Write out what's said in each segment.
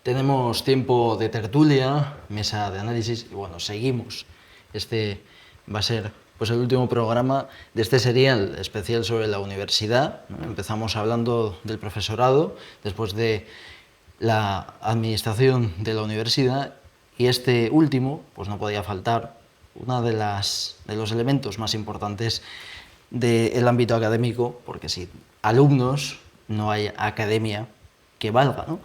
Tenemos tiempo de tertulia, mesa de análisis y bueno, seguimos. Este va a ser pues el último programa de este serial especial sobre la universidad, ¿no? Empezamos hablando del profesorado, después de la administración de la universidad y este último, pues no podía faltar, uno de los elementos más importantes del ámbito académico, porque sin alumnos no hay academia que valga, ¿no?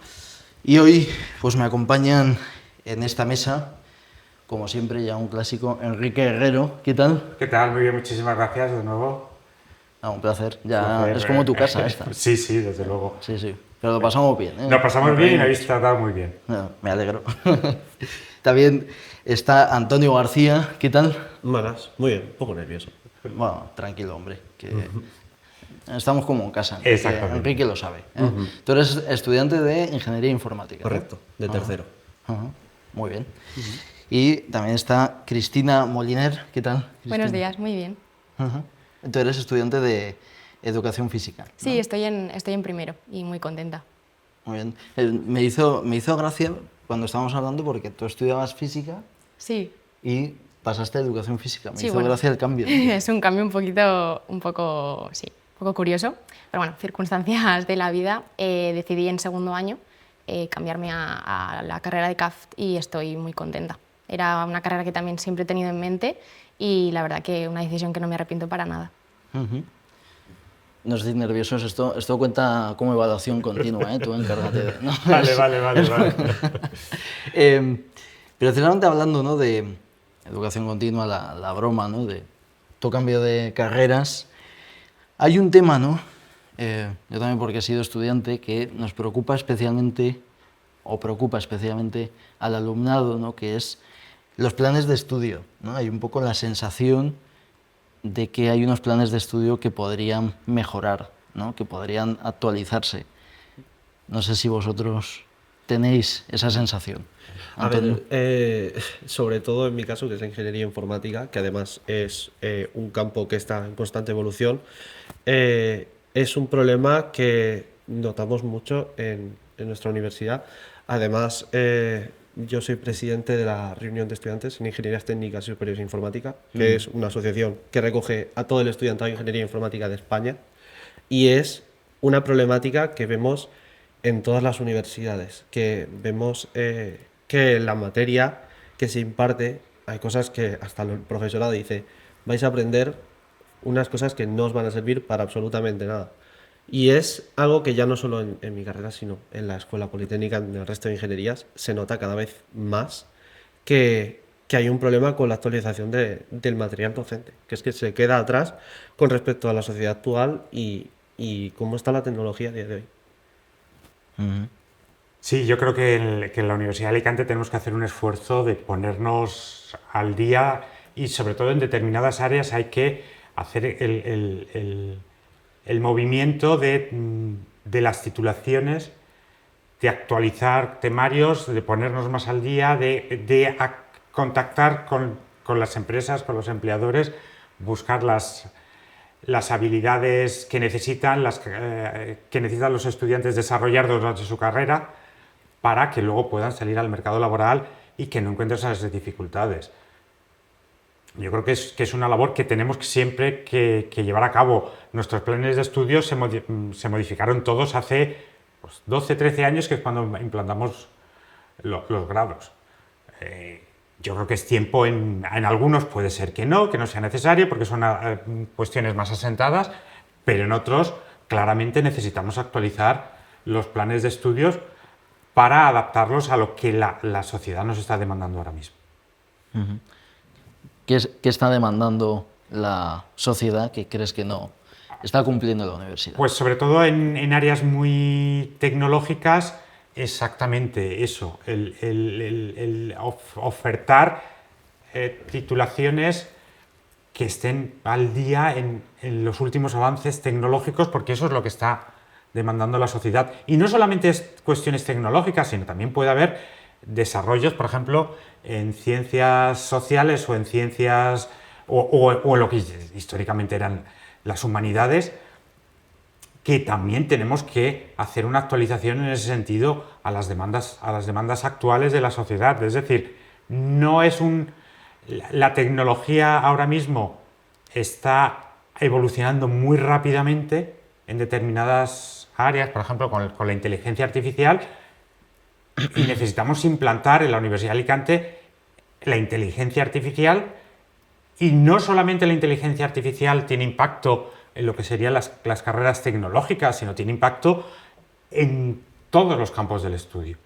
Y hoy pues me acompañan en esta mesa, como siempre, ya un clásico, Enrique Herrero. ¿Qué tal? ¿Qué tal? Muy bien, muchísimas gracias de nuevo. Un placer. Ya Placer. es como tu casa esta. Sí, sí, desde luego. Sí, sí. Pero lo pasamos bien, ¿eh? Lo pasamos Nos bien y me reímos. habéis tratado muy bien. No, me alegro. También está Antonio García. ¿Qué tal? Malas, muy bien, un poco nervioso. Bueno, tranquilo, hombre, que estamos como en casa. Exactamente. Enrique lo sabe, ¿eh? Tú eres estudiante de Ingeniería Informática, ¿no? Correcto, de tercero. Ajá, muy bien. Y también está Cristina Moliner. ¿Qué tal, Cristina? Buenos días, muy bien. Ajá. Tú eres estudiante de Educación Física, ¿no? Sí, estoy en primero y muy contenta. Muy bien. Me hizo gracia cuando estábamos hablando porque tú estudiabas Física Sí, y pasaste a Educación Física. Me sí, hizo bueno. gracia el cambio. Es un cambio un poco curioso, pero bueno, circunstancias de la vida. Decidí en segundo año cambiarme a la carrera de CAF y estoy muy contenta. Era una carrera que también siempre he tenido en mente y la verdad que una decisión que no me arrepiento para nada. Ujú. No estéis nerviosos, esto cuenta como evaluación continua, ¿eh? Tú encárgate de... ¿no? Vale. Precisamente hablando, ¿no?, de educación continua, la broma, ¿no?, de tu cambio de carreras, hay un tema, ¿no?, yo también porque he sido estudiante, que nos preocupa especialmente, o preocupa especialmente al alumnado, ¿no?, que es los planes de estudio, ¿no? Hay un poco la sensación de que hay unos planes de estudio que podrían mejorar, ¿no?, que podrían actualizarse. No sé si vosotros tenéis esa sensación. A ver, sobre todo en mi caso, que es la ingeniería informática, que además es un campo que está en constante evolución, es un problema que notamos mucho en nuestra universidad. Además, yo soy presidente de la reunión de estudiantes en Ingenierías Técnicas y Superiores de Informática, que es una asociación que recoge a todo el estudiantado de Ingeniería Informática de España, y es una problemática que vemos en todas las universidades, que vemos que la materia que se imparte, hay cosas que hasta el profesorado dice, vais a aprender unas cosas que no os van a servir para absolutamente nada. Y es algo que ya no solo en mi carrera, sino en la Escuela Politécnica, en el resto de ingenierías, se nota cada vez más que hay un problema con la actualización del material docente, que es que se queda atrás con respecto a la sociedad actual y cómo está la tecnología a día de hoy. Sí, yo creo que en la Universidad de Alicante tenemos que hacer un esfuerzo de ponernos al día y sobre todo en determinadas áreas hay que hacer el movimiento de las titulaciones, de actualizar temarios, de ponernos más al día, de contactar con las empresas, con los empleadores, buscar las habilidades que necesitan, que necesitan los estudiantes desarrollar durante su carrera para que luego puedan salir al mercado laboral y que no encuentren esas dificultades. Yo creo que es una labor que tenemos siempre que llevar a cabo. Nuestros planes de estudio se modificaron todos hace 12, 13 años, que es cuando implantamos los grados. Yo creo que es tiempo, en algunos puede ser que no sea necesario porque son cuestiones más asentadas, pero en otros claramente necesitamos actualizar los planes de estudios para adaptarlos a lo que la sociedad nos está demandando ahora mismo. ¿Qué está demandando la sociedad que crees que no está cumpliendo la universidad? Pues sobre todo en áreas muy tecnológicas, exactamente eso, el ofertar titulaciones que estén al día en los últimos avances tecnológicos, porque eso es lo que está demandando la sociedad. Y no solamente es cuestiones tecnológicas, sino también puede haber desarrollos, por ejemplo, en ciencias sociales o en ciencias o en lo que históricamente eran las humanidades, que también tenemos que hacer una actualización en ese sentido a las demandas actuales de la sociedad. Es decir, no es la tecnología ahora mismo está evolucionando muy rápidamente en determinadas áreas, por ejemplo, con la inteligencia artificial, y necesitamos implantar en la Universidad de Alicante la inteligencia artificial, y no solamente la inteligencia artificial tiene impacto en lo que serían las carreras tecnológicas, sino tiene impacto en todos los campos del estudio.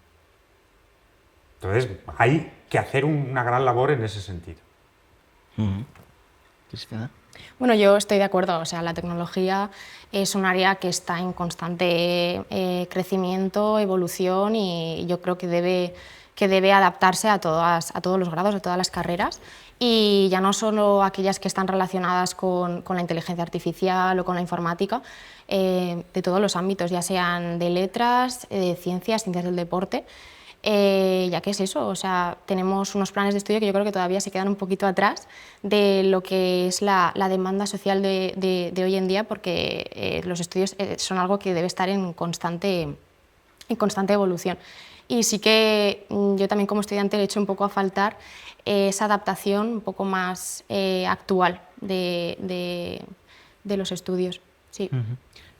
Entonces, hay que hacer una gran labor en ese sentido. Cristina. Bueno, yo estoy de acuerdo. O sea, la tecnología es un área que está en constante crecimiento, evolución, y yo creo que debe adaptarse a todos los grados, a todas las carreras, y ya no solo aquellas que están relacionadas con la inteligencia artificial o con la informática, de todos los ámbitos, ya sean de letras, de ciencias del deporte. Ya que es eso, o sea, tenemos unos planes de estudio que yo creo que todavía se quedan un poquito atrás de lo que es la demanda social de hoy en día, porque los estudios son algo que debe estar en constante evolución. Y sí que yo también como estudiante le echo un poco a faltar esa adaptación un poco más actual de los estudios. Sí.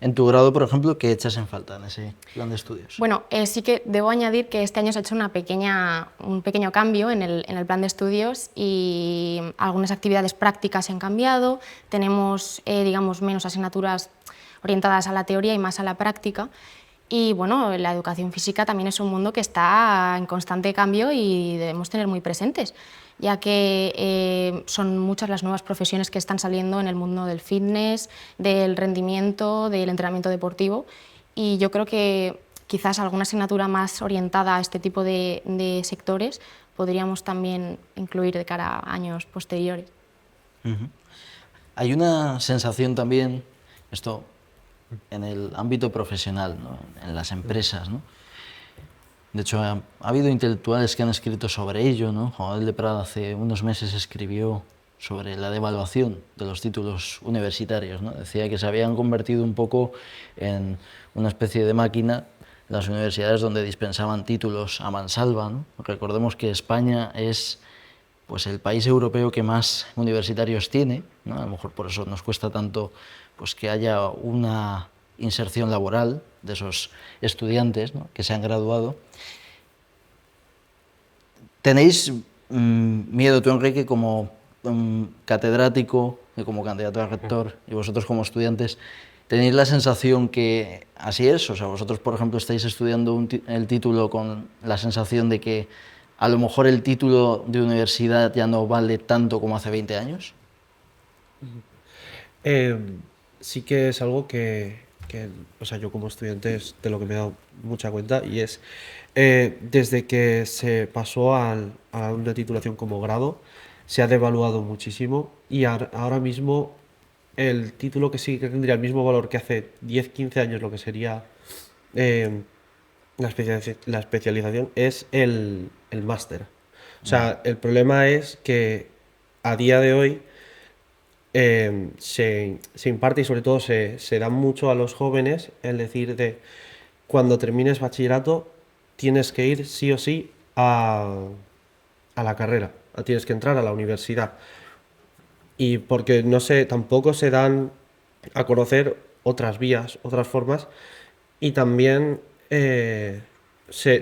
En tu grado, por ejemplo, ¿qué echas en falta en ese plan de estudios? Bueno, sí que debo añadir que este año se ha hecho un pequeño cambio en el plan de estudios, y algunas actividades prácticas se han cambiado. Tenemos, digamos, menos asignaturas orientadas a la teoría y más a la práctica. Y bueno, la educación física también es un mundo que está en constante cambio y debemos tener muy presentes, ya que son muchas las nuevas profesiones que están saliendo en el mundo del fitness, del rendimiento, del entrenamiento deportivo, y yo creo que quizás alguna asignatura más orientada a este tipo de sectores podríamos también incluir de cara a años posteriores. Hay una sensación también, esto en el ámbito profesional, ¿no? En las empresas, ¿no? De hecho, ha habido intelectuales que han escrito sobre ello, ¿no? Juan Manuel de Prada hace unos meses escribió sobre la devaluación de los títulos universitarios, ¿no? Decía que se habían convertido un poco en una especie de máquina las universidades donde dispensaban títulos a mansalva, ¿no? Recordemos que España es pues, el país europeo que más universitarios tiene, ¿no? A lo mejor por eso nos cuesta tanto pues, que haya una inserción laboral de esos estudiantes, ¿no? Que se han graduado. ¿Tenéis miedo, tú, Enrique, como catedrático y como candidato a rector, y vosotros como estudiantes, tenéis la sensación que así es? O sea, vosotros, por ejemplo, estáis estudiando el título con la sensación de que a lo mejor el título de universidad ya no vale tanto como hace 20 años. Sí que es algo que, o sea, yo como estudiante es de lo que me he dado mucha cuenta, y es desde que se pasó a una titulación como grado, se ha devaluado muchísimo, y ahora mismo el título que sí que tendría el mismo valor que hace 10-15 años, lo que sería la especialización, es el máster. O sea, el problema es que a día de hoy se imparte, y sobre todo se da mucho a los jóvenes el decir de cuando termines bachillerato tienes que ir sí o sí a la carrera, tienes que entrar a la universidad, y porque no sé, tampoco se dan a conocer otras vías, otras formas, y también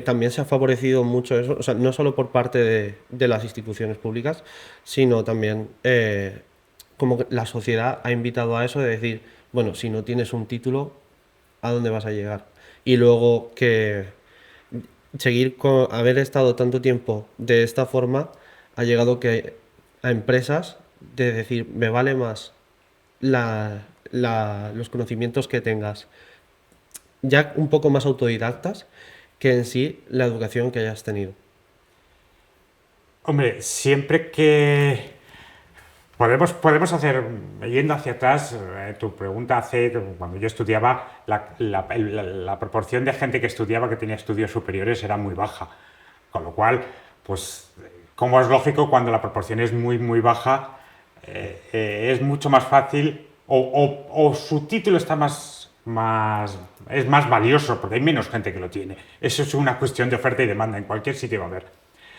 también se ha favorecido mucho eso, o sea, no solo por parte de las instituciones públicas, sino también como que la sociedad ha invitado a eso de decir, bueno, si no tienes un título, ¿a dónde vas a llegar? Y luego que seguir con haber estado tanto tiempo de esta forma ha llegado a empresas de decir, me vale más los conocimientos que tengas ya un poco más autodidactas que en sí la educación que hayas tenido. Hombre, siempre que podemos hacer, yendo hacia atrás, tu pregunta hace, cuando yo estudiaba, la proporción de gente que estudiaba, que tenía estudios superiores, era muy baja. Con lo cual, pues, como es lógico, cuando la proporción es muy, muy baja, es mucho más fácil, o su título está más es más valioso porque hay menos gente que lo tiene. Eso es una cuestión de oferta y demanda, en cualquier sitio va a haber.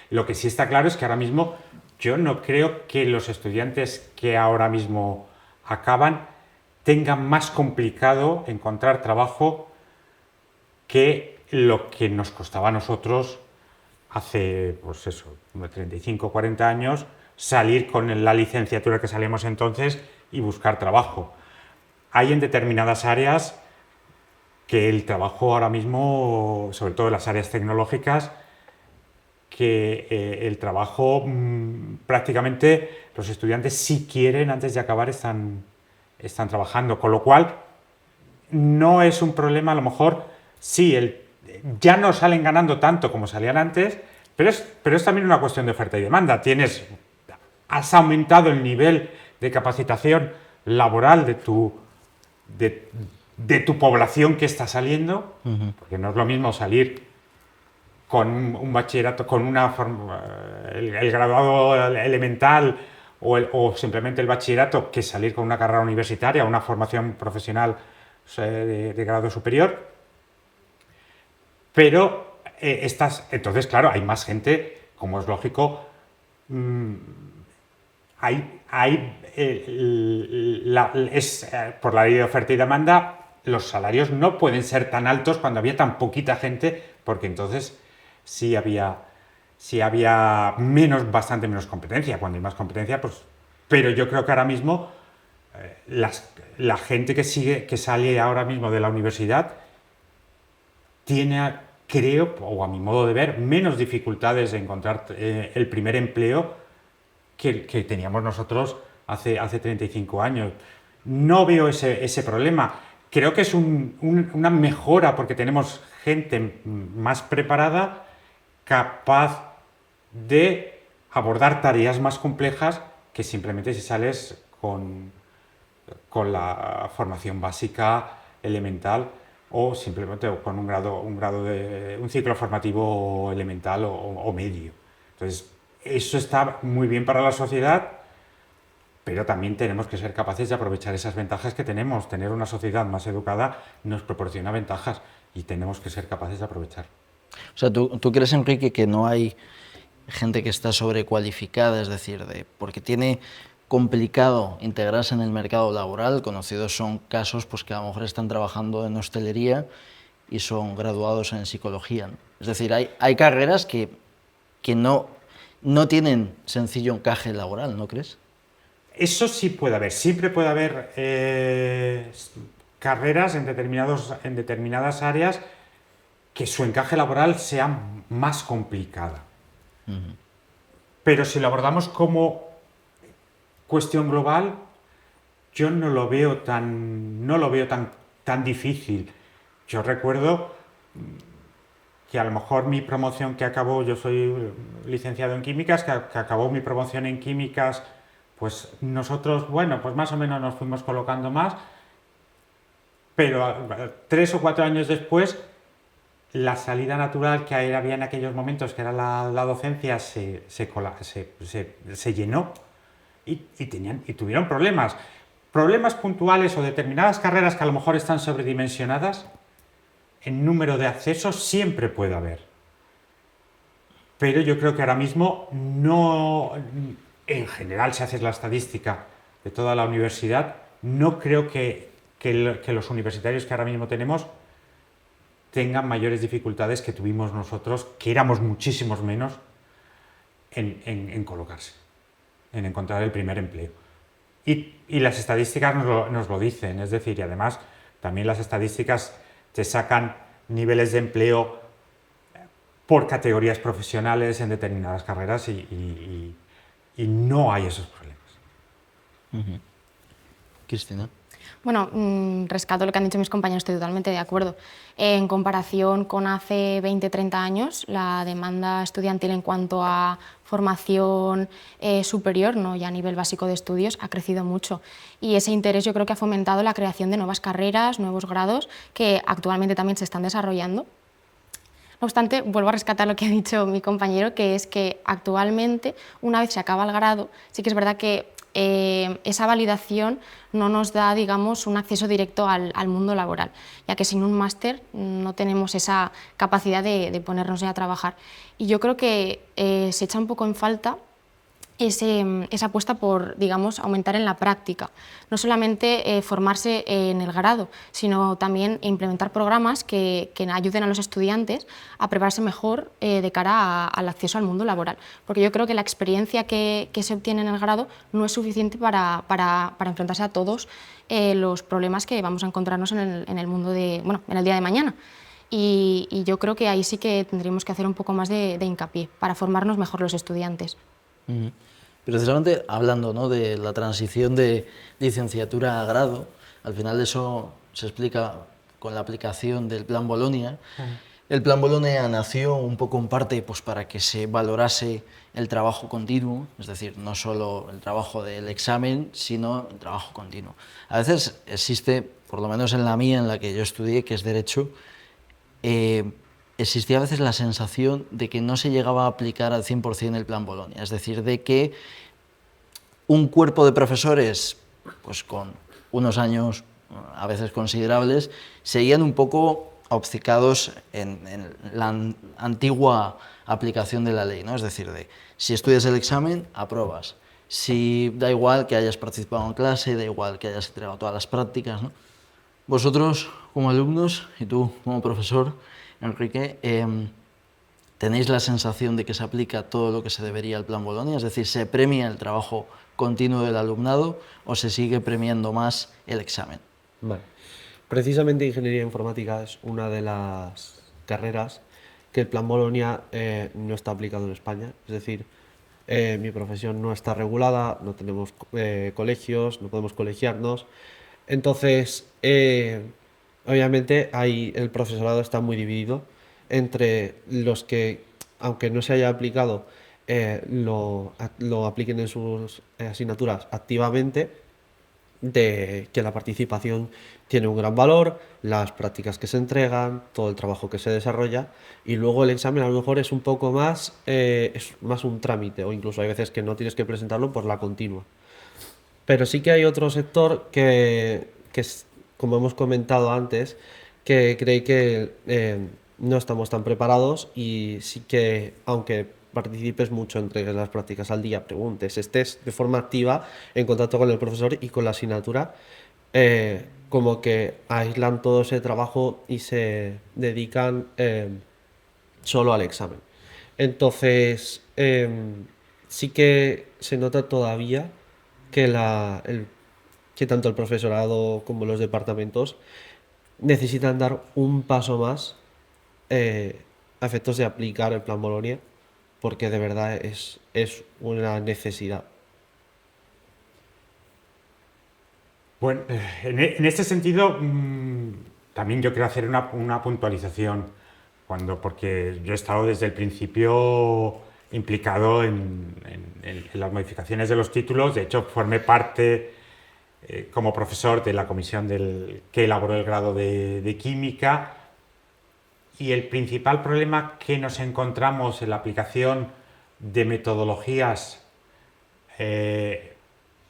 Lo que sí está claro es que ahora mismo yo no creo que los estudiantes que ahora mismo acaban tengan más complicado encontrar trabajo que lo que nos costaba a nosotros hace, pues eso, 35 o 40 años, salir con la licenciatura que salíamos entonces y buscar trabajo. Hay en determinadas áreas que el trabajo ahora mismo, sobre todo en las áreas tecnológicas, que el trabajo prácticamente los estudiantes si quieren antes de acabar están trabajando, con lo cual no es un problema, a lo mejor sí, ya no salen ganando tanto como salían antes, pero es también una cuestión de oferta y demanda. Has aumentado el nivel de capacitación laboral de tu población que está saliendo, porque no es lo mismo salir con un bachillerato, con el graduado elemental o simplemente el bachillerato, que salir con una carrera universitaria, una formación profesional de grado superior. Pero entonces, claro, hay más gente, como es lógico, por la ley de oferta y demanda, los salarios no pueden ser tan altos cuando había tan poquita gente, porque entonces sí había bastante menos competencia. Cuando hay más competencia, pues... Pero yo creo que ahora mismo la gente que sale ahora mismo de la universidad tiene, creo, o a mi modo de ver, menos dificultades de encontrar el primer empleo que teníamos nosotros hace 35 años. No veo ese problema. Creo que es una mejora porque tenemos gente más preparada, capaz de abordar tareas más complejas que simplemente si sales con la formación básica elemental o simplemente con un ciclo formativo elemental o medio. Entonces, eso está muy bien para la sociedad, pero también tenemos que ser capaces de aprovechar esas ventajas que tenemos. Tener una sociedad más educada nos proporciona ventajas y tenemos que ser capaces de aprovechar. O sea, ¿tú crees, Enrique, que no hay gente que está sobrecualificada, es decir, porque tiene complicado integrarse en el mercado laboral? Conocidos son casos pues, que a lo mejor están trabajando en hostelería y son graduados en psicología, ¿no? Es decir, hay carreras que no tienen sencillo encaje laboral, ¿no crees? Eso sí puede haber. Siempre puede haber carreras en determinadas áreas que su encaje laboral sea más complicada. Pero si lo abordamos como cuestión global, yo no lo veo tan difícil. Yo recuerdo que a lo mejor mi promoción que acabó, yo soy licenciado en químicas, que acabó mi promoción en químicas, pues nosotros, bueno, pues más o menos nos fuimos colocando más, pero 3 o 4 años después, la salida natural que había en aquellos momentos, que era la docencia, se llenó y tuvieron problemas puntuales o determinadas carreras que a lo mejor están sobredimensionadas. En número de accesos siempre puede haber, pero yo creo que ahora mismo no, en general, si haces la estadística de toda la universidad, no creo que los universitarios que ahora mismo tenemos tengan mayores dificultades que tuvimos nosotros, que éramos muchísimos menos, en colocarse, en encontrar el primer empleo. Y las estadísticas nos lo dicen, es decir, y además también las estadísticas te sacan niveles de empleo por categorías profesionales en determinadas carreras y no hay esos problemas. Cristina. Bueno, rescato lo que han dicho mis compañeros, estoy totalmente de acuerdo. En comparación con hace 20, 30 años, la demanda estudiantil en cuanto a formación superior, no ya a nivel básico de estudios, ha crecido mucho. Y ese interés yo creo que ha fomentado la creación de nuevas carreras, nuevos grados, que actualmente también se están desarrollando. No obstante, vuelvo a rescatar lo que ha dicho mi compañero, que es que actualmente, una vez se acaba el grado, sí que es verdad que esa validación no nos da, digamos, un acceso directo al mundo laboral, ya que sin un máster no tenemos esa capacidad de ponernos ya a trabajar. Y yo creo que se echa un poco en falta esa apuesta por, digamos, aumentar en la práctica. No solamente formarse en el grado, sino también implementar programas que ayuden a los estudiantes a prepararse mejor de cara al acceso al mundo laboral. Porque yo creo que la experiencia que se obtiene en el grado no es suficiente para enfrentarse a todos los problemas que vamos a encontrarnos en el mundo en el día de mañana. Y yo creo que ahí sí que tendríamos que hacer un poco más de hincapié para formarnos mejor los estudiantes. Precisamente hablando, ¿no?, de la transición de licenciatura a grado, al final eso se explica con la aplicación del Plan Bolonia. El Plan Bolonia nació un poco en parte pues, para que se valorase el trabajo continuo, es decir, no solo el trabajo del examen, sino el trabajo continuo. A veces existe, por lo menos en la mía, en la que yo estudié, que es Derecho, existía a veces la sensación de que no se llegaba a aplicar al 100% el Plan Bolonia, es decir, de que un cuerpo de profesores pues con unos años a veces considerables seguían un poco obcecados en la antigua aplicación de la ley, ¿no? Es decir, de si estudias el examen, apruebas. Si da igual que hayas participado en clase, da igual que hayas entregado todas las prácticas, ¿no? Vosotros, como alumnos, y tú como profesor, Enrique, ¿tenéis la sensación de que se aplica todo lo que se debería al Plan Bolonia? Es decir, ¿se premia el trabajo continuo del alumnado o se sigue premiando más el examen? Vale. Precisamente Ingeniería Informática es una de las carreras que el Plan Bolonia no está aplicado en España. Es decir, mi profesión no está regulada, no tenemos colegios, no podemos colegiarnos. Entonces, obviamente el profesorado está muy dividido entre los que, aunque no se haya aplicado, lo apliquen en sus asignaturas activamente, de que la participación tiene un gran valor, las prácticas que se entregan, todo el trabajo que se desarrolla, y luego el examen a lo mejor es un poco más, es más un trámite, o incluso hay veces que no tienes que presentarlo por la continua. Pero sí que hay otro sector como hemos comentado antes, que cree que no estamos tan preparados y sí que, aunque participes mucho, entregues las prácticas al día, preguntes, estés de forma activa en contacto con el profesor y con la asignatura, como que aíslan todo ese trabajo y se dedican solo al examen. Entonces, sí que se nota todavía que, que tanto el profesorado como los departamentos necesitan dar un paso más a efectos de aplicar el Plan Bolonia, porque de verdad es una necesidad. Bueno, en este sentido, también yo quiero hacer una puntualización, porque yo he estado desde el principio implicado en las modificaciones de los títulos. De hecho, formé parte como profesor de la comisión que elaboró el grado de Química, y el principal problema que nos encontramos en la aplicación de metodologías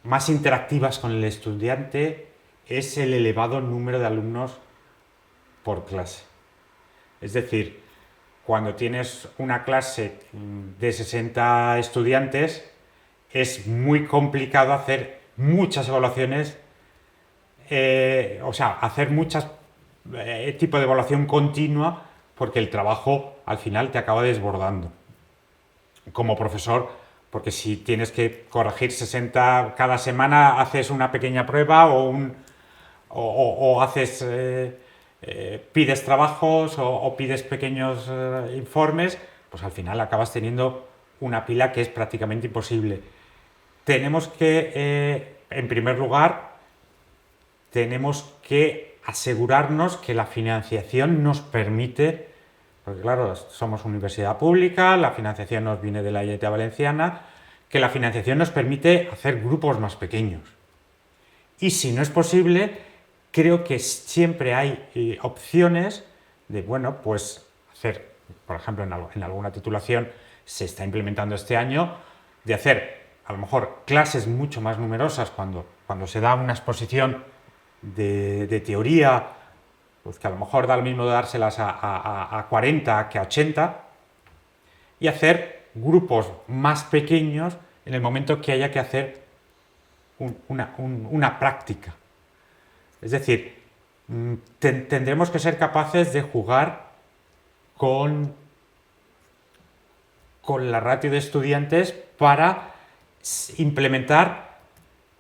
más interactivas con el estudiante es el elevado número de alumnos por clase. Es decir, cuando tienes una clase de 60 estudiantes, es muy complicado hacer muchas evaluaciones, hacer muchas tipo de evaluación continua, porque el trabajo al final te acaba desbordando. Como profesor, porque si tienes que corregir 60 cada semana, haces una pequeña prueba pides trabajos o pides pequeños informes, pues al final acabas teniendo una pila que es prácticamente imposible. Tenemos que, en primer lugar, tenemos que asegurarnos que la financiación nos permite, porque claro, somos universidad pública, la financiación nos viene de la Generalitat Valenciana, que la financiación nos permite hacer grupos más pequeños. Y si no es posible, creo que siempre hay opciones de, bueno, pues hacer, por ejemplo, en alguna titulación se está implementando este año, de hacer a lo mejor clases mucho más numerosas cuando se da una exposición de teoría, pues que a lo mejor da lo mismo dárselas a 40 que a 80, y hacer grupos más pequeños en el momento que haya que hacer una práctica. Es decir, tendremos que ser capaces de jugar con la ratio de estudiantes para implementar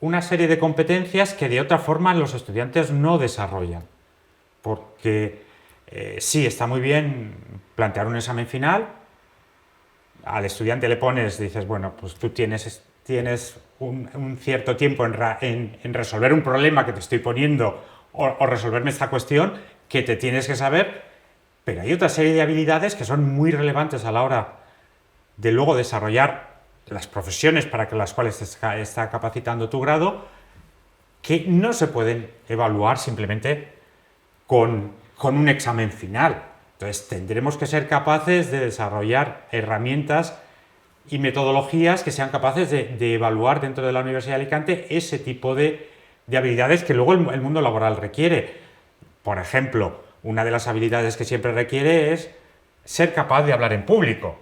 una serie de competencias que de otra forma los estudiantes no desarrollan. Porque sí, está muy bien plantear un examen final, al estudiante le pones, dices, bueno, pues tú tienes un cierto tiempo en resolver un problema que te estoy poniendo o resolverme esta cuestión que te tienes que saber, pero hay otra serie de habilidades que son muy relevantes a la hora de luego desarrollar las profesiones para las cuales te está capacitando tu grado, que no se pueden evaluar simplemente con un examen final. Entonces tendremos que ser capaces de desarrollar herramientas y metodologías que sean capaces de evaluar dentro de la Universidad de Alicante ese tipo de habilidades que luego el mundo laboral requiere. Por ejemplo, una de las habilidades que siempre requiere es ser capaz de hablar en público.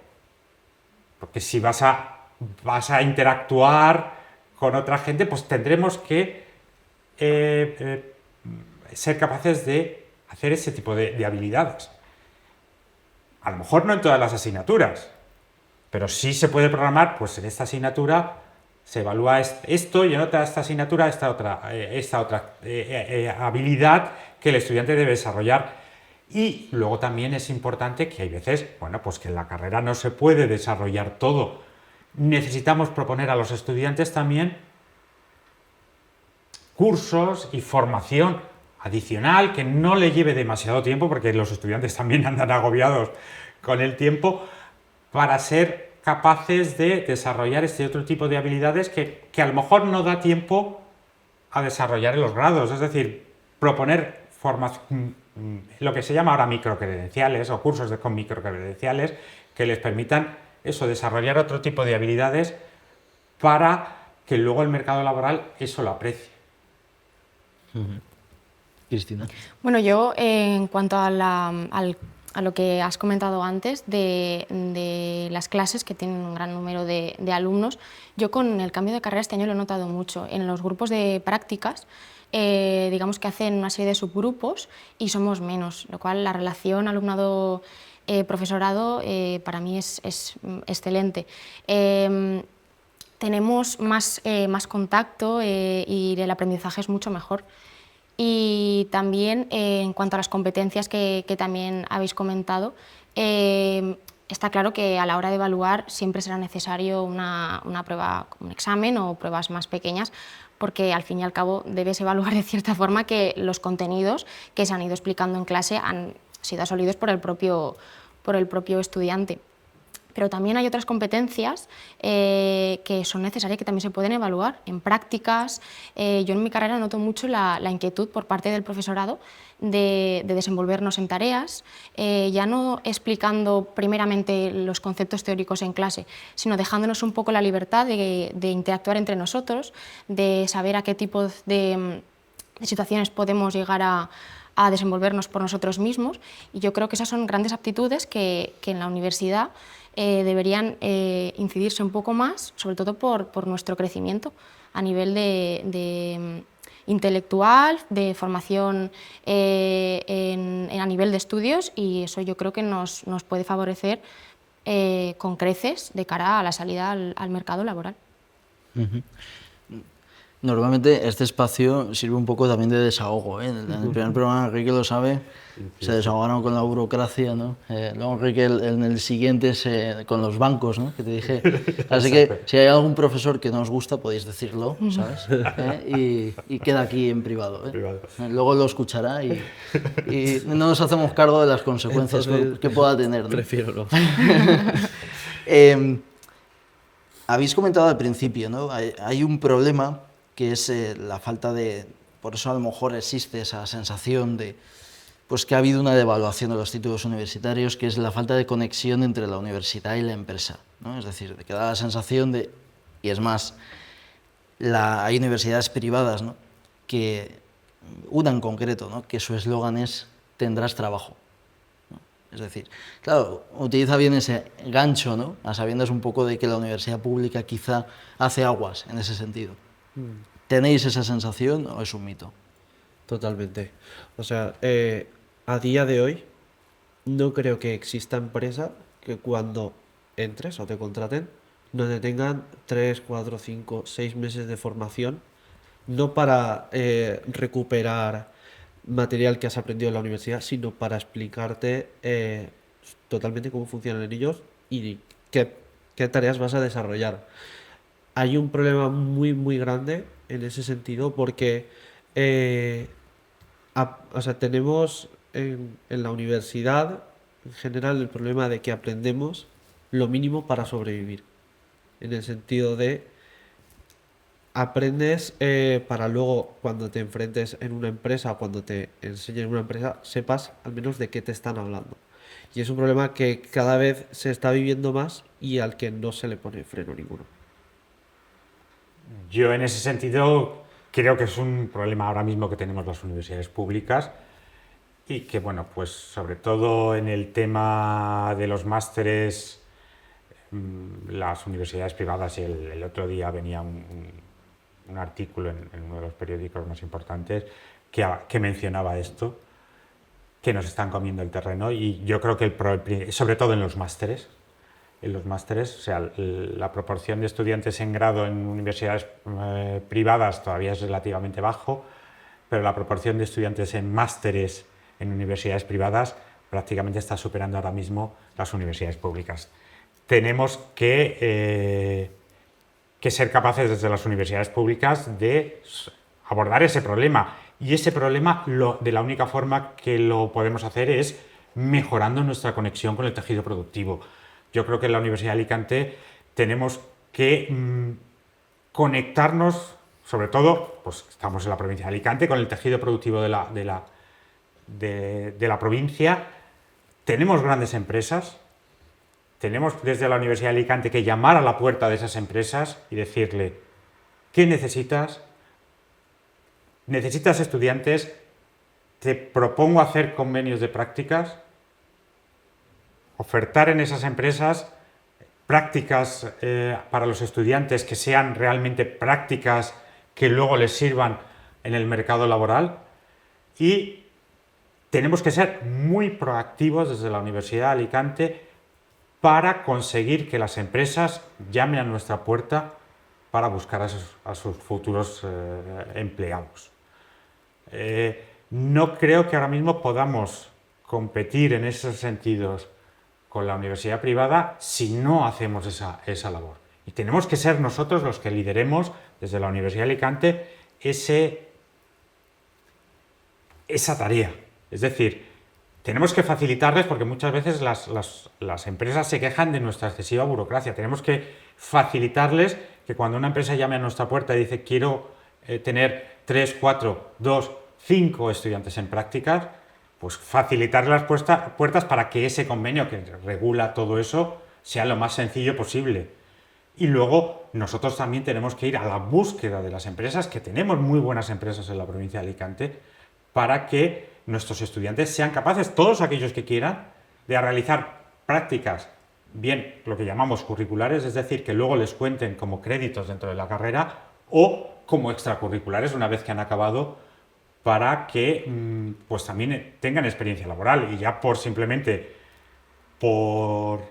Porque si vas a interactuar con otra gente, pues tendremos que ser capaces de hacer ese tipo de habilidades. A lo mejor no en todas las asignaturas, pero sí se puede programar, pues en esta asignatura se evalúa esto y en esta asignatura esta otra habilidad que el estudiante debe desarrollar. Y luego también es importante que hay veces, bueno, pues que en la carrera no se puede desarrollar todo. Necesitamos proponer a los estudiantes también cursos y formación adicional que no le lleve demasiado tiempo, porque los estudiantes también andan agobiados con el tiempo, para ser capaces de desarrollar este otro tipo de habilidades que a lo mejor no da tiempo a desarrollar en los grados. Es decir, proponer lo que se llama ahora microcredenciales o cursos con microcredenciales que les permitan eso, desarrollar otro tipo de habilidades para que luego el mercado laboral eso lo aprecie. Cristina. Bueno, yo en cuanto a lo que has comentado antes de las clases que tienen un gran número de alumnos, yo con el cambio de carrera este año lo he notado mucho. En los grupos de prácticas, digamos que hacen una serie de subgrupos y somos menos, lo cual la relación alumnado-profesorado para mí es excelente. Tenemos más contacto y el aprendizaje es mucho mejor. Y también en cuanto a las competencias que también habéis comentado, está claro que a la hora de evaluar siempre será necesario una prueba, un examen o pruebas más pequeñas, porque al fin y al cabo debes evaluar de cierta forma que los contenidos que se han ido explicando en clase han sido absorbidos por el propio estudiante. Pero también hay otras competencias que son necesarias, que también se pueden evaluar en prácticas. Yo en mi carrera noto mucho la inquietud por parte del profesorado de desenvolvernos en tareas, ya no explicando primeramente los conceptos teóricos en clase, sino dejándonos un poco la libertad de interactuar entre nosotros, de saber a qué tipo de situaciones podemos llegar a desenvolvernos por nosotros mismos. Y yo creo que esas son grandes aptitudes que en la universidad deberían incidirse un poco más, sobre todo por nuestro crecimiento a nivel de intelectual, de formación a nivel de estudios, y eso yo creo que nos puede favorecer con creces de cara a la salida al mercado laboral. Uh-huh. Normalmente este espacio sirve un poco también de desahogo, ¿eh? En el primer programa Enrique lo sabe, se desahogaron con la burocracia, ¿no? Luego Enrique en el siguiente con los bancos, ¿no? Que te dije. Así que si hay algún profesor que no os gusta podéis decirlo, ¿sabes? Y queda aquí en privado, ¿eh? Luego lo escuchará y no nos hacemos cargo de las consecuencias que pueda tener, ¿no? Prefiero no. Habéis comentado al principio, ¿no? Hay un problema que es la falta de... Por eso a lo mejor existe esa sensación de pues que ha habido una devaluación de los títulos universitarios, que es la falta de conexión entre la universidad y la empresa, ¿no? Es decir, de que da la sensación de Y es más, hay universidades privadas, ¿no?, que, una en concreto, ¿no?, que su eslogan es «tendrás trabajo». Es decir, claro, utiliza bien ese gancho, ¿no?, a sabiendas un poco de que la universidad pública quizá hace aguas en ese sentido. ¿Tenéis esa sensación o es un mito? Totalmente. O sea, a día de hoy no creo que exista empresa que cuando entres o te contraten no te tengan 3, 4, 5, 6 meses de formación, no para recuperar material que has aprendido en la universidad, sino para explicarte totalmente cómo funcionan ellos y qué tareas vas a desarrollar. Hay un problema muy, muy grande en ese sentido porque eh, o sea, tenemos en la universidad en general el problema de que aprendemos lo mínimo para sobrevivir. En el sentido de aprendes para luego cuando te enfrentes en una empresa o cuando te enseñen en una empresa sepas al menos de qué te están hablando. Y es un problema que cada vez se está viviendo más y al que no se le pone freno ninguno. Yo en ese sentido creo que es un problema ahora mismo que tenemos las universidades públicas y que, bueno, pues sobre todo en el tema de los másteres, las universidades privadas, y el otro día venía un artículo en uno de los periódicos más importantes que mencionaba esto, que nos están comiendo el terreno, y yo creo que sobre todo en los másteres, o sea, la proporción de estudiantes en grado en universidades privadas todavía es relativamente bajo, pero la proporción de estudiantes en másteres en universidades privadas prácticamente está superando ahora mismo las universidades públicas. Tenemos que ser capaces desde las universidades públicas de abordar ese problema, y ese problema de la única forma que lo podemos hacer es mejorando nuestra conexión con el tejido productivo. Yo creo que en la Universidad de Alicante tenemos que conectarnos, sobre todo, pues estamos en la provincia de Alicante, con el tejido productivo de la provincia. Tenemos grandes empresas, tenemos desde la Universidad de Alicante que llamar a la puerta de esas empresas y decirle: ¿qué necesitas? ¿Necesitas estudiantes? Te propongo hacer convenios de prácticas, ofertar en esas empresas prácticas para los estudiantes que sean realmente prácticas que luego les sirvan en el mercado laboral. Y tenemos que ser muy proactivos desde la Universidad de Alicante para conseguir que las empresas llamen a nuestra puerta para buscar a sus futuros empleados. No creo que ahora mismo podamos competir en esos sentidos con la universidad privada si no hacemos esa labor. Y tenemos que ser nosotros los que lideremos desde la Universidad de Alicante esa tarea. Es decir, tenemos que facilitarles, porque muchas veces las empresas se quejan de nuestra excesiva burocracia. Tenemos que facilitarles que cuando una empresa llame a nuestra puerta y dice: quiero tener 3, 4, 2, 5 estudiantes en prácticas, pues facilitar las puertas para que ese convenio que regula todo eso sea lo más sencillo posible. Y luego nosotros también tenemos que ir a la búsqueda de las empresas, que tenemos muy buenas empresas en la provincia de Alicante, para que nuestros estudiantes sean capaces, todos aquellos que quieran, de realizar prácticas, bien lo que llamamos curriculares, es decir, que luego les cuenten como créditos dentro de la carrera, o como extracurriculares una vez que han acabado, para que pues también tengan experiencia laboral. Y ya simplemente por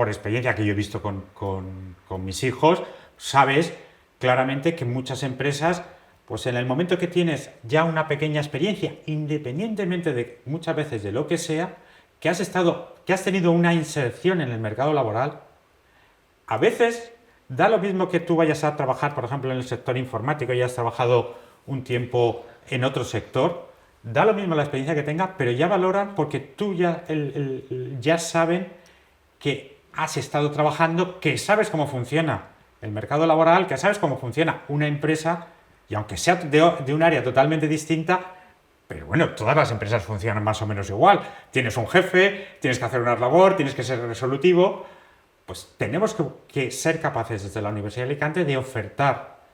experiencia que yo he visto con mis hijos, sabes claramente que muchas empresas, pues en el momento que tienes ya una pequeña experiencia, independientemente de muchas veces de lo que sea, que has tenido una inserción en el mercado laboral, a veces da lo mismo que tú vayas a trabajar, por ejemplo, en el sector informático y hayas trabajado un tiempo en otro sector, da lo mismo la experiencia que tenga, pero ya valoran porque tú ya saben que has estado trabajando, que sabes cómo funciona el mercado laboral, que sabes cómo funciona una empresa, y aunque sea de un área totalmente distinta, pero bueno, todas las empresas funcionan más o menos igual. Tienes un jefe, tienes que hacer una labor, tienes que ser resolutivo, pues tenemos que ser capaces desde la Universidad de Alicante de ofertar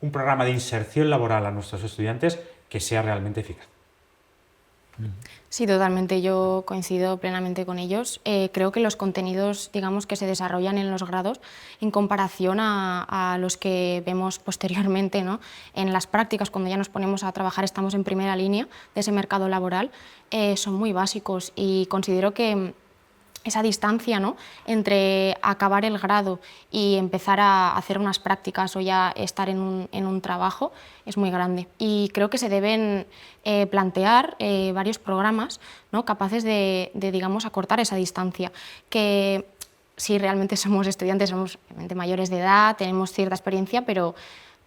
un programa de inserción laboral a nuestros estudiantes que sea realmente eficaz. Sí, totalmente, yo coincido plenamente con ellos. Creo que los contenidos, digamos, que se desarrollan en los grados, en comparación a los que vemos posteriormente, ¿no? En las prácticas, cuando ya nos ponemos a trabajar, estamos en primera línea de ese mercado laboral, son muy básicos, y considero que esa distancia, ¿no?, entre acabar el grado y empezar a hacer unas prácticas o ya estar en un trabajo es muy grande. Y creo que se deben plantear varios programas, ¿no?, capaces de, digamos, acortar esa distancia, que si realmente somos estudiantes, somos obviamente mayores de edad, tenemos cierta experiencia, pero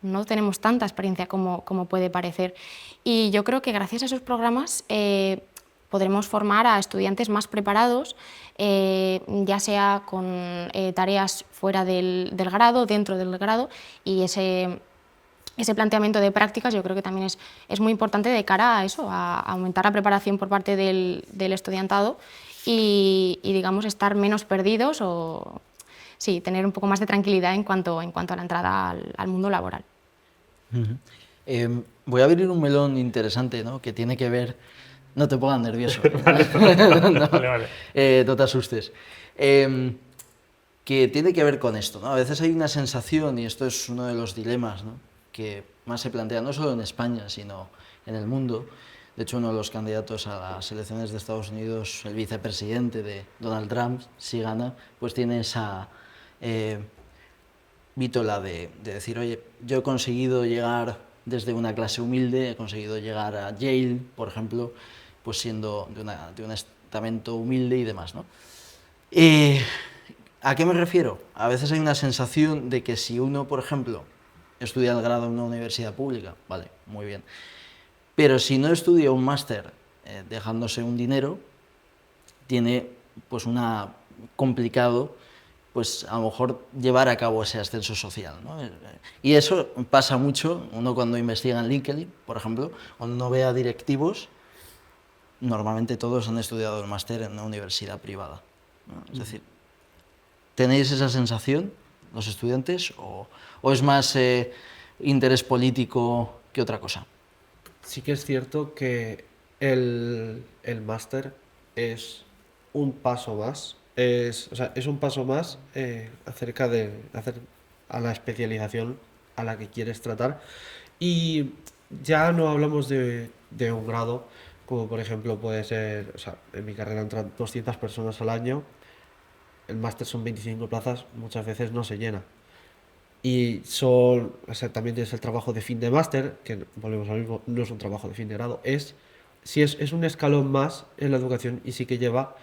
no tenemos tanta experiencia como puede parecer. Y yo creo que gracias a esos programas podremos formar a estudiantes más preparados, ya sea con tareas fuera del grado, dentro del grado, y ese planteamiento de prácticas yo creo que también es muy importante de cara a eso, a aumentar la preparación por parte del estudiantado y, digamos, estar menos perdidos o sí, tener un poco más de tranquilidad en cuanto a la entrada al mundo laboral. Voy a abrir un melón interesante, ¿no?, que tiene que ver... No te pongas nervioso. No te asustes. Que tiene que ver con esto, ¿no? A veces hay una sensación, y esto es uno de los dilemas, ¿no?, que más se plantea no solo en España, sino en el mundo. De hecho, uno de los candidatos a las elecciones de Estados Unidos, el vicepresidente de Donald Trump, si gana, pues tiene esa vítola de decir, oye, yo he conseguido llegar desde una clase humilde, he conseguido llegar a Yale, por ejemplo, pues siendo de un estamento humilde y demás, ¿no? ¿A qué me refiero? A veces hay una sensación de que si uno, por ejemplo, estudia el grado en una universidad pública, vale, muy bien, pero si no estudia un máster dejándose un dinero, tiene pues complicado pues a lo mejor llevar a cabo ese ascenso social, ¿no? Y eso pasa mucho, uno cuando investiga en LinkedIn, por ejemplo, cuando uno ve a directivos, normalmente todos han estudiado el máster en una universidad privada, ¿no? Es decir, ¿tenéis esa sensación los estudiantes o es más interés político que otra cosa? Sí que es cierto que el máster es un paso más, es un paso más acerca de hacer a la especialización a la que quieres tratar. Y ya no hablamos de un grado, como por ejemplo puede ser, en mi carrera entran 200 personas al año, el máster son 25 plazas, muchas veces no se llena. Y también tienes el trabajo de fin de máster, que volvemos al mismo, no es un trabajo de fin de grado, es un escalón más en la educación y sí que lleva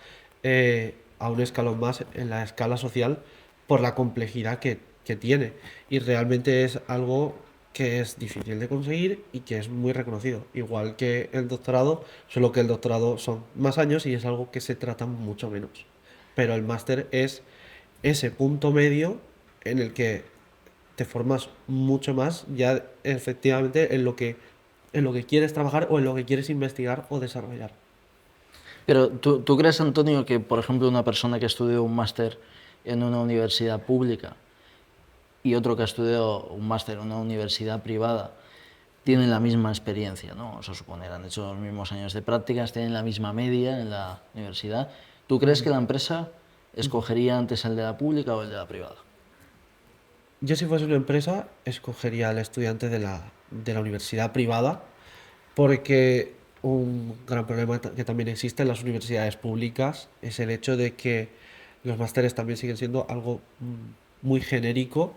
a un escalón más en la escala social por la complejidad que tiene. Y realmente es algo que es difícil de conseguir y que es muy reconocido. Igual que el doctorado, solo que el doctorado son más años y es algo que se trata mucho menos. Pero el máster es ese punto medio en el que te formas mucho más ya efectivamente en lo que quieres trabajar o en lo que quieres investigar o desarrollar. Pero ¿tú crees, Antonio, que, por ejemplo, una persona que estudió un máster en una universidad pública y otro que ha estudiado un máster en una universidad privada tienen la misma experiencia, ¿no? Vamos a suponer, han hecho los mismos años de prácticas, tienen la misma media en la universidad. ¿Tú crees que la empresa escogería antes el de la pública o el de la privada? Yo, si fuese una empresa, escogería al estudiante de la universidad privada, porque un gran problema que también existe en las universidades públicas es el hecho de que los másteres también siguen siendo algo muy genérico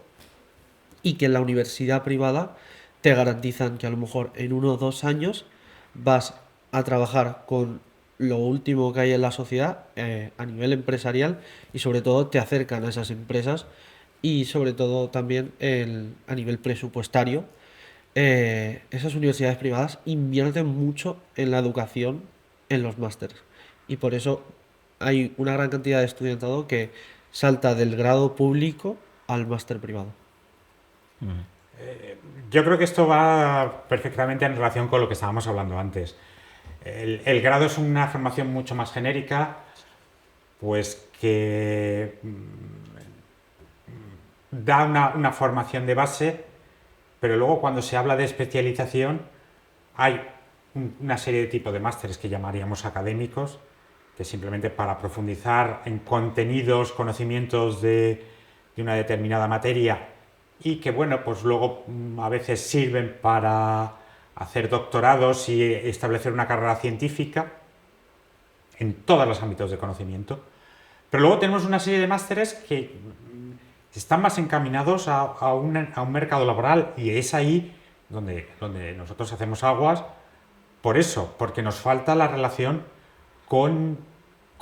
y que en la universidad privada te garantizan que a lo mejor en 1 o 2 años vas a trabajar con lo último que hay en la sociedad a nivel empresarial y sobre todo te acercan a esas empresas y sobre todo también a nivel presupuestario. Esas universidades privadas invierten mucho en la educación en los másteres y por eso hay una gran cantidad de estudiantado que salta del grado público al máster privado. Yo creo que esto va perfectamente en relación con lo que estábamos hablando antes. El grado es una formación mucho más genérica, pues que da una formación de base, pero luego cuando se habla de especialización hay una serie de tipos de másteres que llamaríamos académicos, que simplemente para profundizar en contenidos, conocimientos de una determinada materia y que, bueno, pues luego a veces sirven para hacer doctorados y establecer una carrera científica en todos los ámbitos de conocimiento. Pero luego tenemos una serie de másteres que están más encaminados a un mercado laboral y es ahí donde nosotros hacemos aguas por eso, porque nos falta la relación con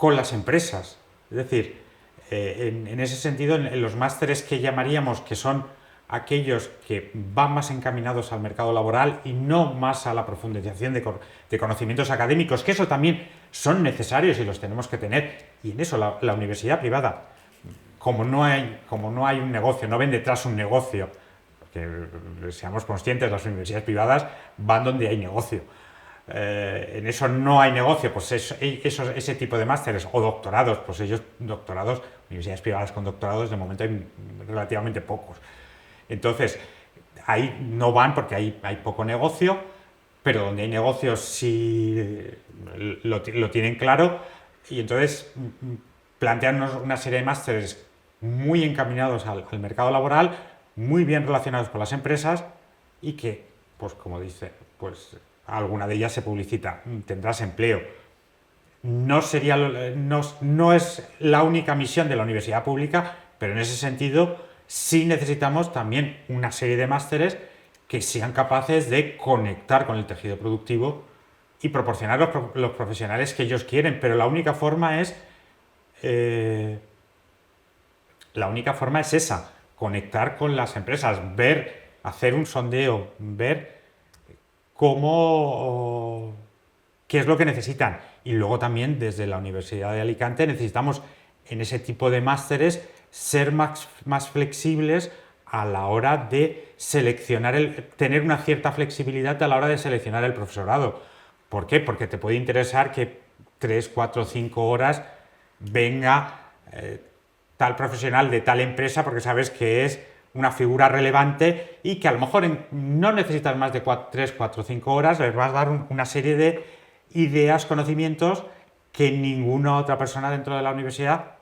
las empresas. Es decir, en ese sentido, en los másteres que llamaríamos que son aquellos que van más encaminados al mercado laboral y no más a la profundización de conocimientos académicos, que eso también son necesarios y los tenemos que tener. Y en eso la universidad privada, como no hay un negocio, no ven detrás un negocio, porque seamos conscientes, las universidades privadas van donde hay negocio. En eso no hay negocio, pues ese tipo de másteres o doctorados, pues ellos doctorados, universidades privadas con doctorados de momento hay relativamente pocos. Entonces, ahí no van porque hay poco negocio, pero donde hay negocios sí lo tienen claro y entonces plantearnos una serie de másteres muy encaminados al mercado laboral, muy bien relacionados con las empresas y que, pues como dice, pues alguna de ellas se publicita, tendrás empleo. No es la única misión de la universidad pública, pero en ese sentido sí necesitamos también una serie de másteres que sean capaces de conectar con el tejido productivo y proporcionar los profesionales que ellos quieren, pero la única forma es esa, conectar con las empresas, hacer un sondeo, ver qué es lo que necesitan. Y luego también desde la Universidad de Alicante necesitamos en ese tipo de másteres ser más flexibles a la hora de seleccionar, tener una cierta flexibilidad a la hora de seleccionar el profesorado. ¿Por qué? Porque te puede interesar que 3, 4, 5 horas venga tal profesional de tal empresa porque sabes que es una figura relevante y que a lo mejor no necesitas más de 3, 4, 5 horas, les vas a dar una serie de ideas, conocimientos que ninguna otra persona dentro de la universidad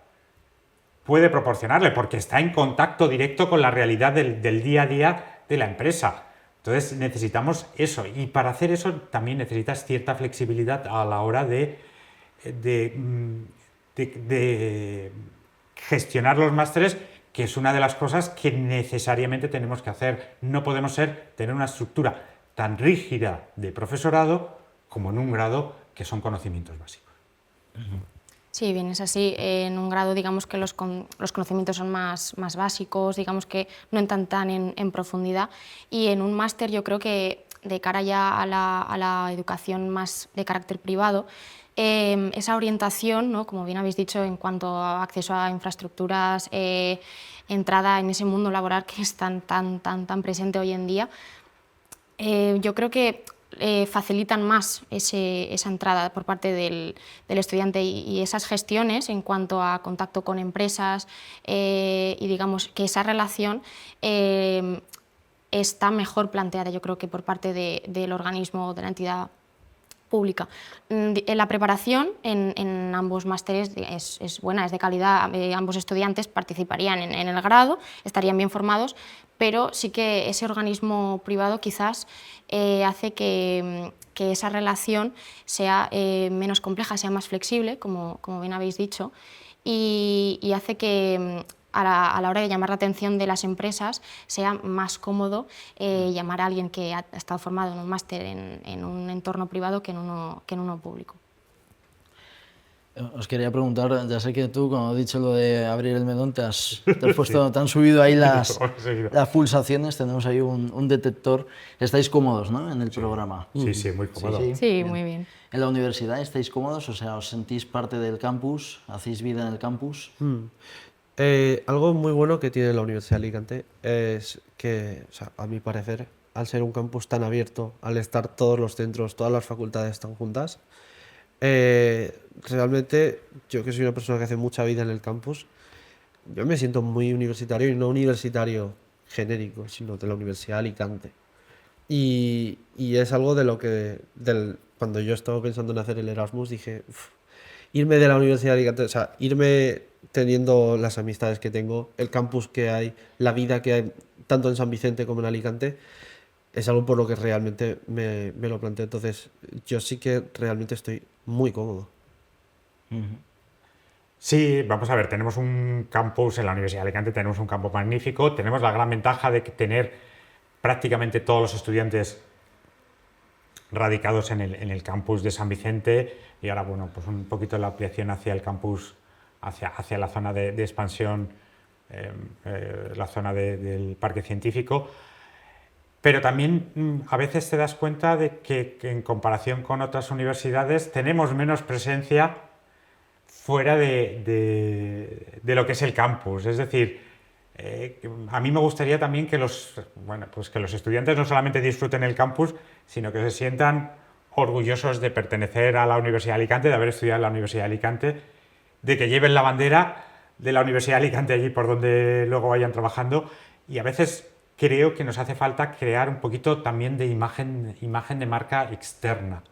puede proporcionarle porque está en contacto directo con la realidad del día a día de la empresa. Entonces necesitamos eso y para hacer eso también necesitas cierta flexibilidad a la hora de gestionar los másteres, que es una de las cosas que necesariamente tenemos que hacer. No podemos tener una estructura tan rígida de profesorado como en un grado que son conocimientos básicos. Sí, bien, es así. En un grado, digamos que los conocimientos son más básicos, digamos que no entran tan en profundidad. Y en un máster yo creo que de cara ya a la educación más de carácter privado, esa orientación, ¿no? Como bien habéis dicho, en cuanto a acceso a infraestructuras, entrada en ese mundo laboral que es tan presente hoy en día, yo creo que facilitan más esa entrada por parte del estudiante y esas gestiones en cuanto a contacto con empresas y digamos que esa relación está mejor planteada, yo creo que por parte del organismo, de la entidad pública. La preparación en ambos másteres es buena, es de calidad. Ambos estudiantes participarían en el grado, estarían bien formados, pero sí que ese organismo privado quizás hace que esa relación sea menos compleja, sea más flexible, como bien habéis dicho, y hace que a la hora de llamar la atención de las empresas sea más cómodo llamar a alguien que ha estado formado en un máster en un entorno privado que en uno público. Os quería preguntar, ya sé que tú, cuando has dicho lo de abrir el melón, te has puesto, te han subido ahí las pulsaciones, tenemos ahí un detector. ¿Estáis cómodos, ¿no?, en el programa? Sí, muy cómodo. Sí, muy bien. ¿En la universidad estáis cómodos? O sea, ¿os sentís parte del campus? ¿Hacéis vida en el campus? Algo muy bueno que tiene la Universidad de Alicante es que, o sea, a mi parecer, al ser un campus tan abierto, al estar todos los centros, todas las facultades tan juntas, realmente yo que soy una persona que hace mucha vida en el campus, yo me siento muy universitario y no universitario genérico, sino de la Universidad de Alicante. Y es algo de lo que, cuando yo estaba pensando en hacer el Erasmus, dije, "Uf, irme de la Universidad de Alicante, o sea, irme teniendo las amistades que tengo, el campus que hay, la vida que hay, tanto en San Vicente como en Alicante, es algo por lo que realmente me lo planteo. Entonces, yo sí que realmente estoy muy cómodo. Sí, vamos a ver, tenemos un campus en la Universidad de Alicante, tenemos un campus magnífico, tenemos la gran ventaja de tener prácticamente todos los estudiantes radicados en el campus de San Vicente y ahora, bueno, pues un poquito la ampliación hacia el campus, hacia la zona de expansión, la zona del parque científico. Pero también a veces te das cuenta de que en comparación con otras universidades tenemos menos presencia fuera de lo que es el campus. Es decir, a mí me gustaría también que que los estudiantes no solamente disfruten el campus, sino que se sientan orgullosos de pertenecer a la Universidad de Alicante, de haber estudiado en la Universidad de Alicante, de que lleven la bandera de la Universidad de Alicante allí por donde luego vayan trabajando. Y a veces creo que nos hace falta crear un poquito también de imagen de marca externa,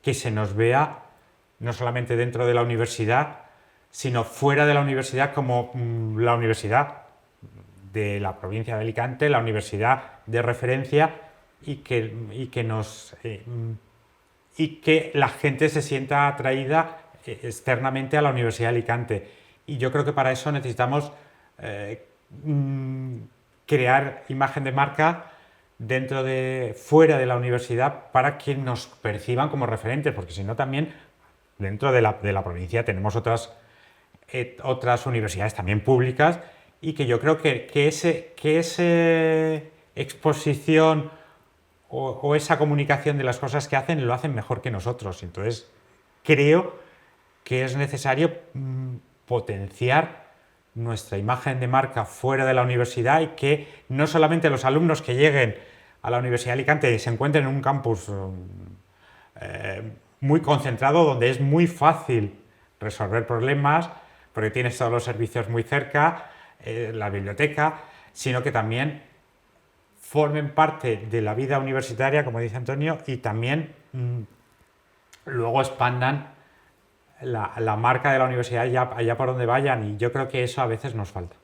que se nos vea no solamente dentro de la universidad, sino fuera de la universidad como la universidad de la provincia de Alicante, la universidad de referencia y que la gente se sienta atraída externamente a la Universidad de Alicante. Y yo creo que para eso necesitamos crear imagen de marca fuera de la universidad para que nos perciban como referentes, porque si no también dentro de la provincia tenemos otras universidades también públicas y que yo creo que esa exposición o esa comunicación de las cosas que hacen lo hacen mejor que nosotros. Entonces creo que es necesario potenciar nuestra imagen de marca fuera de la universidad y que no solamente los alumnos que lleguen a la Universidad de Alicante se encuentren en un campus muy concentrado donde es muy fácil resolver problemas porque tienes todos los servicios muy cerca, la biblioteca, sino que también formen parte de la vida universitaria, como dice Antonio, y también luego expandan la marca de la universidad allá por donde vayan, y yo creo que eso a veces nos falta.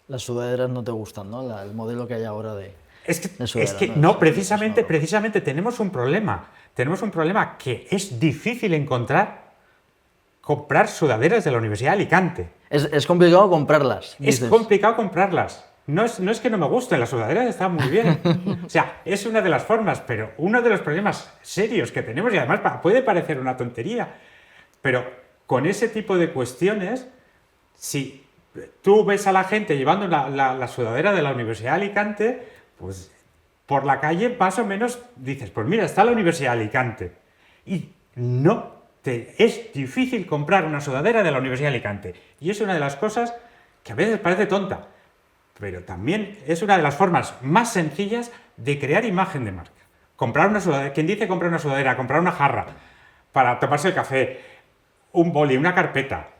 Las sudaderas no te gustan, ¿no? El modelo que hay ahora de sudadera, no, precisamente tenemos un problema. Tenemos un problema que es difícil comprar sudaderas de la Universidad de Alicante. Es complicado comprarlas. Es complicado comprarlas. No es que no me gusten, las sudaderas están muy bien. O sea, es una de las formas, pero uno de los problemas serios que tenemos, y además puede parecer una tontería, pero con ese tipo de cuestiones, si tú ves a la gente llevando la sudadera de la Universidad de Alicante, pues por la calle más o menos dices, pues mira, está la Universidad de Alicante. Y es difícil comprar una sudadera de la Universidad de Alicante. Y es una de las cosas que a veces parece tonta, pero también es una de las formas más sencillas de crear imagen de marca. Comprar una sudadera, quien dice comprar una sudadera, comprar una jarra para tomarse el café, un boli, una carpeta,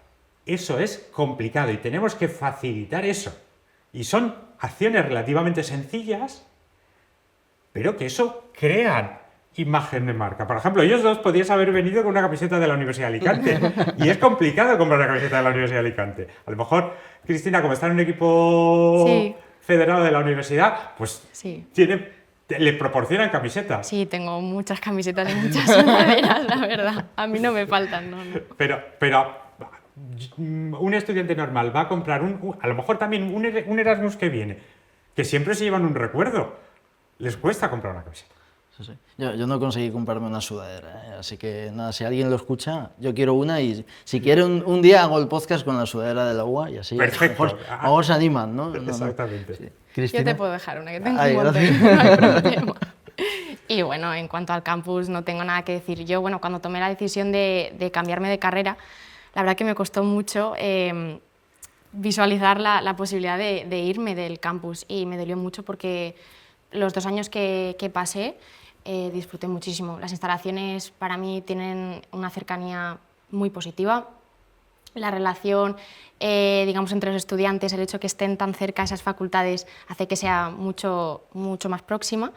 eso es complicado y tenemos que facilitar eso. Y son acciones relativamente sencillas, pero que eso crean imagen de marca. Por ejemplo, ellos dos podían haber venido con una camiseta de la Universidad de Alicante y es complicado comprar una camiseta de la Universidad de Alicante. A lo mejor, Cristina, como está en un equipo federado de la universidad, pues le proporcionan camisetas. Sí, tengo muchas camisetas y muchas sudaderas, la verdad. A mí no me faltan, no. Pero un estudiante normal va a comprar a lo mejor también un Erasmus que viene, que siempre se llevan un recuerdo. Les cuesta comprar una camiseta. Sí. Yo no conseguí comprarme una sudadera, así que nada, si alguien lo escucha, yo quiero una y si quiere un día hago el podcast con la sudadera de la UA y así perfecto. Mejor se animan, ¿no? Exactamente. Sí. ¿Cristina? Yo te puedo dejar una, que tengo un montón, no hay problema. Y bueno, en cuanto al campus no tengo nada que decir. Yo, bueno, cuando tomé la decisión de cambiarme de carrera, la verdad que me costó mucho visualizar la posibilidad de irme del campus y me dolió mucho porque los 2 años que pasé disfruté muchísimo. Las instalaciones para mí tienen una cercanía muy positiva. la relación, digamos, entre los estudiantes, el hecho de que estén tan cerca esas facultades hace que sea mucho más próxima.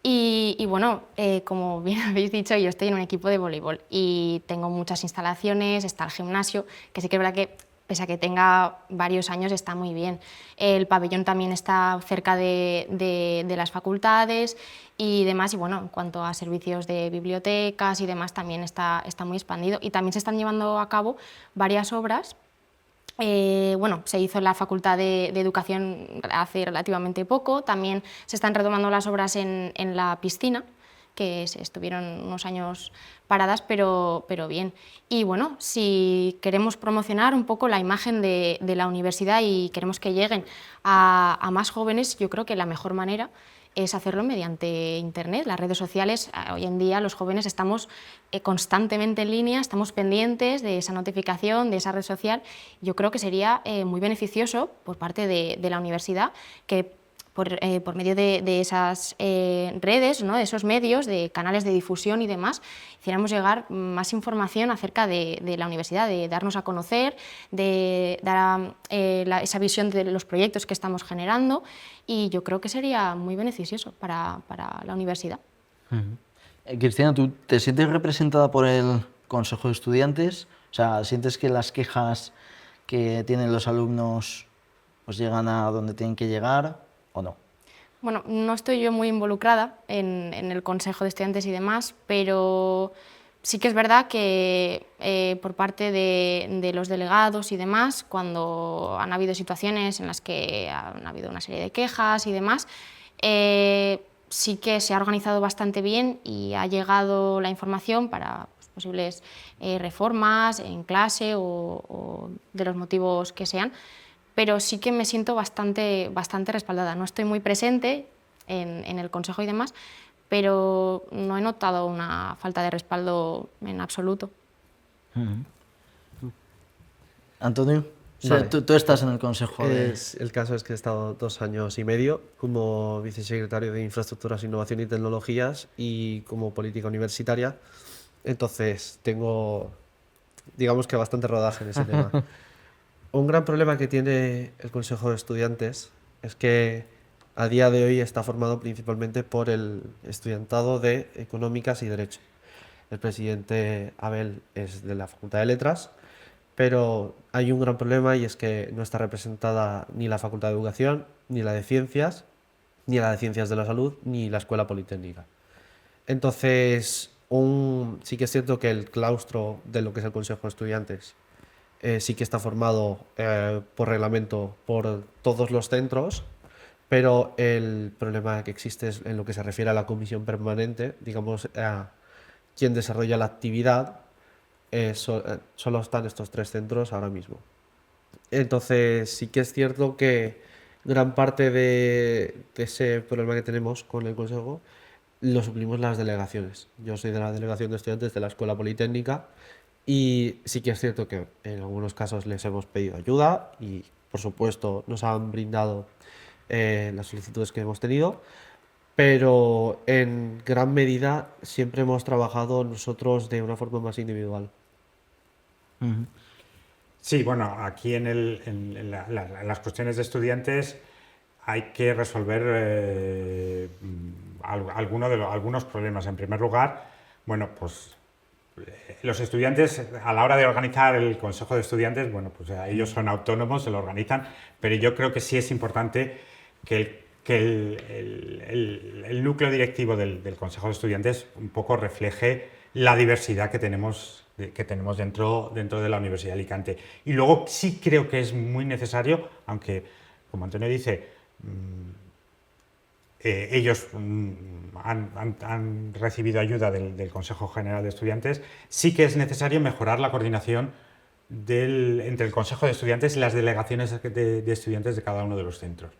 Y bueno, como bien habéis dicho, yo estoy en un equipo de voleibol y tengo muchas instalaciones, está el gimnasio, que sí que es verdad que pese a que tenga varios años está muy bien. El pabellón también está cerca de las facultades y demás, y bueno, en cuanto a servicios de bibliotecas y demás también está muy expandido, y también se están llevando a cabo varias obras. Bueno, se hizo en la Facultad de Educación hace relativamente poco, también se están retomando las obras en la piscina, que estuvieron unos años paradas, pero bien. Y bueno, si queremos promocionar un poco la imagen de la universidad y queremos que lleguen a más jóvenes, yo creo que la mejor manera es hacerlo mediante Internet, las redes sociales. Hoy en día los jóvenes estamos constantemente en línea, estamos pendientes de esa notificación, de esa red social. Yo creo que sería muy beneficioso por parte de la universidad que por medio de esas redes, ¿no?, de esos medios, de canales de difusión y demás, hiciéramos llegar más información acerca de la universidad, de darnos a conocer, de dar esa visión de los proyectos que estamos generando, y yo creo que sería muy beneficioso para la universidad. Cristina, ¿tú te sientes representada por el Consejo de Estudiantes? O sea, ¿sientes que las quejas que tienen los alumnos pues llegan a donde tienen que llegar o no? Bueno, no estoy yo muy involucrada en el Consejo de Estudiantes y demás, pero sí que es verdad que por parte de los delegados y demás, cuando han habido situaciones en las que han habido una serie de quejas y demás, sí que se ha organizado bastante bien y ha llegado la información para posibles reformas en clase o de los motivos que sean, pero sí que me siento bastante respaldada. No estoy muy presente en el consejo y demás, pero no he notado una falta de respaldo en absoluto. Antonio, o sea, Vale. tú estás en el consejo de... El caso es que he estado 2 años y medio como vicesecretario de Infraestructuras, Innovación y Tecnologías y como política universitaria. Entonces tengo, digamos que bastante rodaje en ese tema. Un gran problema que tiene el Consejo de Estudiantes es que a día de hoy está formado principalmente por el estudiantado de Económicas y Derecho. El presidente Abel es de la Facultad de Letras, pero hay un gran problema y es que no está representada ni la Facultad de Educación, ni la de Ciencias, ni la de Ciencias de la Salud, ni la Escuela Politécnica. Entonces, sí que es cierto que el claustro de lo que es el Consejo de Estudiantes sí que está formado por reglamento por todos los centros, pero el problema que existe es en lo que se refiere a la comisión permanente, digamos, a quien desarrolla la actividad, solo están estos 3 centros ahora mismo. Entonces sí que es cierto que gran parte de ese problema que tenemos con el Consejo lo suplimos las delegaciones. Yo soy de la delegación de estudiantes de la Escuela Politécnica y sí que es cierto que en algunos casos les hemos pedido ayuda y por supuesto nos han brindado las solicitudes que hemos tenido, pero en gran medida siempre hemos trabajado nosotros de una forma más individual. Sí, bueno, aquí en las cuestiones de estudiantes hay que resolver algunos problemas. En primer lugar, bueno, pues los estudiantes, a la hora de organizar el Consejo de Estudiantes, bueno, pues ellos son autónomos, se lo organizan, pero yo creo que sí es importante que el núcleo directivo del Consejo de Estudiantes un poco refleje la diversidad que tenemos dentro de la Universidad de Alicante. Y luego sí creo que es muy necesario, aunque, como Antonio dice, ellos han recibido ayuda del Consejo General de Estudiantes, sí que es necesario mejorar la coordinación entre el Consejo de Estudiantes y las delegaciones de estudiantes de cada uno de los centros.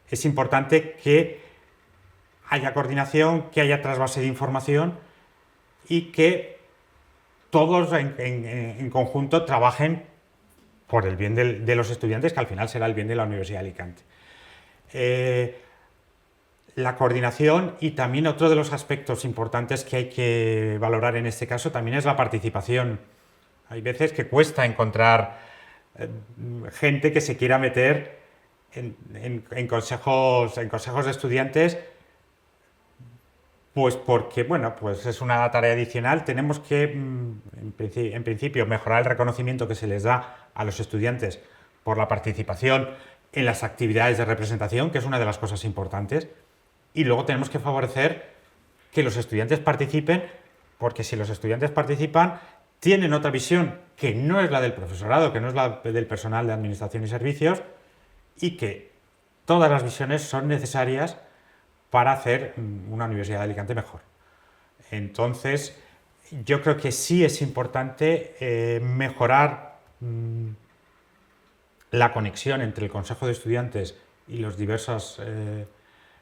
Es importante que haya coordinación, que haya trasvase de información y que todos en conjunto trabajen por el bien de los estudiantes, que al final será el bien de la Universidad de Alicante. La coordinación, y también otro de los aspectos importantes que hay que valorar en este caso también es la participación Hay veces que cuesta encontrar gente que se quiera meter en consejos de estudiantes, pues porque, bueno, pues es una tarea adicional. Tenemos que, en principio, mejorar el reconocimiento que se les da a los estudiantes por la participación en las actividades de representación, que es una de las cosas importantes, y luego tenemos que favorecer que los estudiantes participen, porque si los estudiantes participan, tienen otra visión que no es la del profesorado, que no es la del personal de administración y servicios, y que todas las visiones son necesarias para hacer una Universidad de Alicante mejor. Entonces, yo creo que sí es importante mejorar la conexión entre el Consejo de Estudiantes y los diversos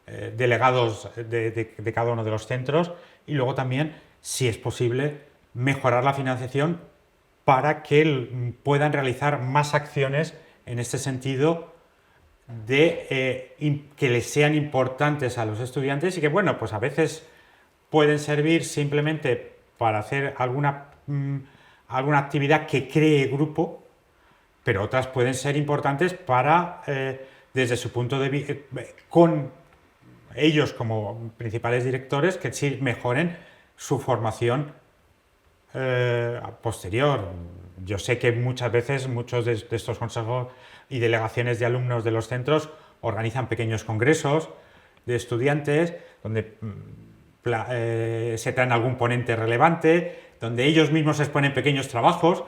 delegados de cada uno de los centros, y luego también, si es posible, mejorar la financiación para que puedan realizar más acciones en este sentido de que les sean importantes a los estudiantes y que, bueno, pues a veces pueden servir simplemente para hacer alguna actividad que cree grupo, pero otras pueden ser importantes para, desde su punto de vista, con ellos como principales directores, que sí mejoren su formación posterior. Yo sé que muchas veces muchos de estos consejos y delegaciones de alumnos de los centros organizan pequeños congresos de estudiantes donde se traen algún ponente relevante, donde ellos mismos exponen pequeños trabajos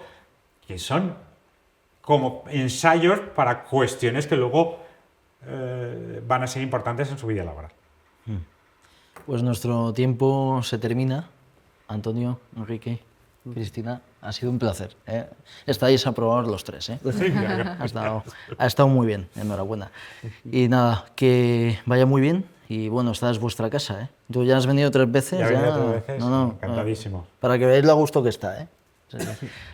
que son como ensayos para cuestiones que luego van a ser importantes en su vida laboral. Pues nuestro tiempo se termina. Antonio, Enrique, Cristina, ha sido un placer. Estáis aprobados los tres. Ha estado muy bien, enhorabuena. Y nada, que vaya muy bien. Y bueno, esta es vuestra casa. Tú ya has venido 3 veces. Ya he venido 3 veces, encantadísimo. Para que veáis lo a gusto que está.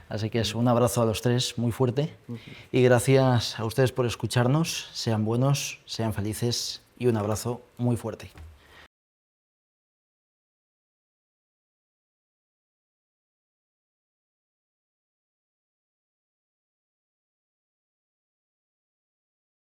Así que es un abrazo a los tres muy fuerte. Y gracias a ustedes por escucharnos. Sean buenos, sean felices y un abrazo muy fuerte.